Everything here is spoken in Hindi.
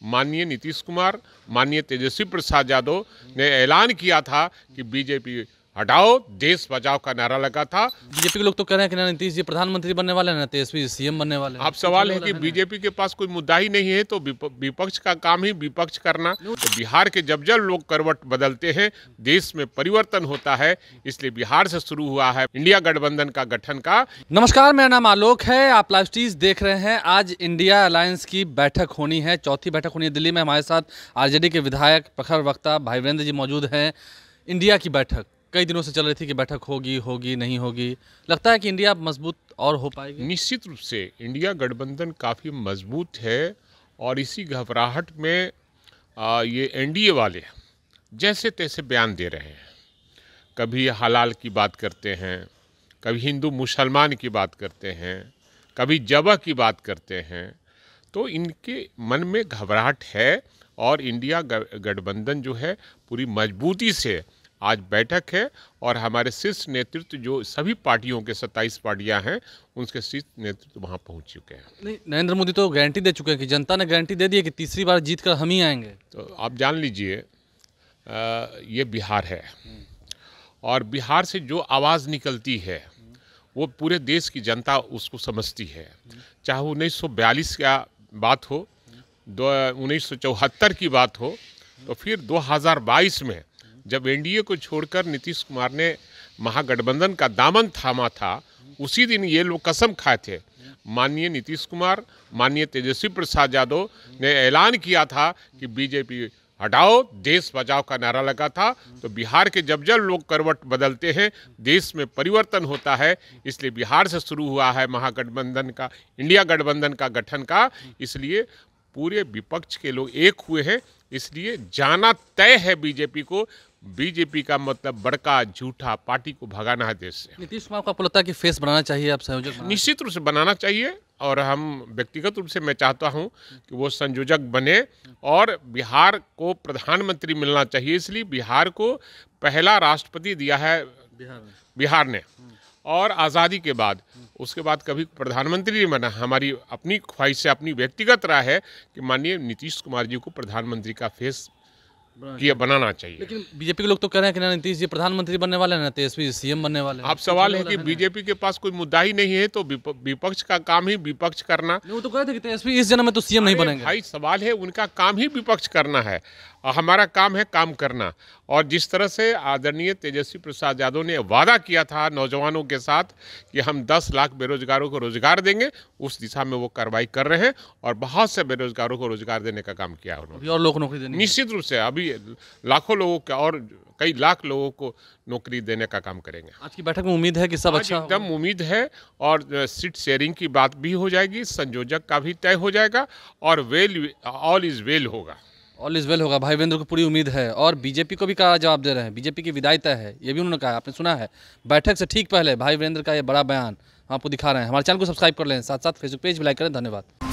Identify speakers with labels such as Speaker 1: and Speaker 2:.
Speaker 1: माननीय नीतीश कुमार, माननीय तेजस्वी प्रसाद यादव ने ऐलान किया था कि बीजेपी हटाओ देश बचाओ का नारा लगा था।
Speaker 2: बीजेपी के लोग तो कह रहे हैं कि ना नीतीश जी प्रधानमंत्री बनने वाले हैं, ना तेजस्वी सीएम बनने वाले हैं।
Speaker 1: अब सवाल है कि बीजेपी के पास कोई मुद्दा ही नहीं है तो विपक्ष का काम ही विपक्ष करना। तो बिहार के जब जब लोग करवट बदलते हैं देश में परिवर्तन होता है, इसलिए बिहार से शुरू हुआ है इंडिया गठबंधन का गठन का।
Speaker 2: नमस्कार, मेरा नाम आलोक है, आप लाइव स्ट्रीज देख रहे हैं। आज इंडिया अलायंस की बैठक होनी है, चौथी बैठक होनी है दिल्ली में। हमारे साथ आरजेडी के विधायक प्रखर वक्ता भाई वीरेंद्र जी मौजूद हैं। इंडिया की बैठक कई दिनों से चल रही थी कि बैठक होगी नहीं होगी। लगता है कि इंडिया मजबूत और हो पाएगी?
Speaker 1: निश्चित रूप से इंडिया गठबंधन काफ़ी मजबूत है और इसी घबराहट में ये एनडीए वाले जैसे तैसे बयान दे रहे हैं। कभी हलाल की बात करते हैं, कभी हिंदू मुसलमान की बात करते हैं, कभी जबह की बात करते हैं। तो इनके मन में घबराहट है और इंडिया गठबंधन जो है पूरी मजबूती से आज बैठक है और हमारे शीर्ष नेतृत्व जो सभी पार्टियों के 27 पार्टियां हैं उनके शीर्ष नेतृत्व वहां पहुंच चुके हैं।
Speaker 2: नहीं, नरेंद्र मोदी तो गारंटी दे चुके हैं कि जनता ने गारंटी दे दी है कि तीसरी बार जीत कर हम ही आएंगे।
Speaker 1: तो आप जान लीजिए ये बिहार है और बिहार से जो आवाज़ निकलती है वो पूरे देश की जनता उसको समझती है। चाहे 1942 का बात हो, 1974 की बात हो, तो फिर 2022 में जब एनडीए को छोड़कर नीतीश कुमार ने महागठबंधन का दामन थामा था, उसी दिन ये लोग कसम खाए थे। माननीय नीतीश कुमार, माननीय तेजस्वी प्रसाद यादव ने ऐलान किया था कि बीजेपी हटाओ देश बचाओ का नारा लगा था। तो बिहार के जब जब लोग करवट बदलते हैं देश में परिवर्तन होता है, इसलिए बिहार से शुरू हुआ है महागठबंधन का इंडिया गठबंधन का गठन का। इसलिए पूरे विपक्ष के लोग एक हुए हैं, इसलिए जाना तय है बीजेपी को। बीजेपी का मतलब बड़का झूठा पार्टी को भगाना है देश से।
Speaker 2: नीतीश कुमार को आपको लगता है कि फेस बनाना चाहिए, आप संयोजक?
Speaker 1: निश्चित रूप से बनाना चाहिए और हम व्यक्तिगत रूप से मैं चाहता हूं कि वो संयोजक बने और बिहार को प्रधानमंत्री मिलना चाहिए। इसलिए बिहार को पहला राष्ट्रपति दिया है बिहार ने और आज़ादी के बाद उसके बाद कभी प्रधानमंत्री नहीं बना। हमारी अपनी ख्वाहिश से, अपनी व्यक्तिगत राय है कि माननीय नीतीश कुमार जी को प्रधानमंत्री का फेस बनाना चाहिए।
Speaker 2: लेकिन बीजेपी के लोग तो कह रहे हैं कि ना नीतीश जी प्रधानमंत्री बनने वाले हैं, ना तेजस्वी सीएम बनने वाले हैं।
Speaker 1: अब सवाल है कि बीजेपी के पास कोई मुद्दा ही नहीं है तो विपक्ष का काम ही विपक्ष करना।
Speaker 2: वो तो कह रहे थे कि तेजस्वी इस जन्म में तो सीएम नहीं बनेंगे।
Speaker 1: भाई सवाल है, उनका काम ही विपक्ष करना है और हमारा काम है काम करना। और जिस तरह से आदरणीय तेजस्वी प्रसाद यादव ने वादा किया था नौजवानों के साथ कि हम 10 लाख बेरोजगारों को रोजगार देंगे, उस दिशा में वो कार्रवाई कर रहे हैं और बहुत से बेरोजगारों को रोजगार देने का काम किया उन्होंने।
Speaker 2: और लोगों को नौकरी देनी
Speaker 1: निश्चित रूप से अभी लाखों लोगों का और कई लाख लोगों को नौकरी देने का काम करेंगे।
Speaker 2: आज की बैठक में उम्मीद है कि सब अच्छा
Speaker 1: एकदम उम्मीद है और सीट शेयरिंग की बात भी हो जाएगी, संयोजक का भी तय हो जाएगा और ऑल इज वेल होगा।
Speaker 2: ऑल इज वेल होगा, भाई वीरेंद्र को पूरी उम्मीद है। और बीजेपी को भी कहा जवाब दे रहे हैं, बीजेपी की विदाई तय है, ये भी उन्होंने कहा। आपने सुना है बैठक से ठीक पहले भाई वीरेंद्र का ये बड़ा बयान आपको दिखा रहे हैं। हमारे चैनल को सब्सक्राइब कर लें, साथ साथ फेसबुक पेज भी लाइक करें। धन्यवाद।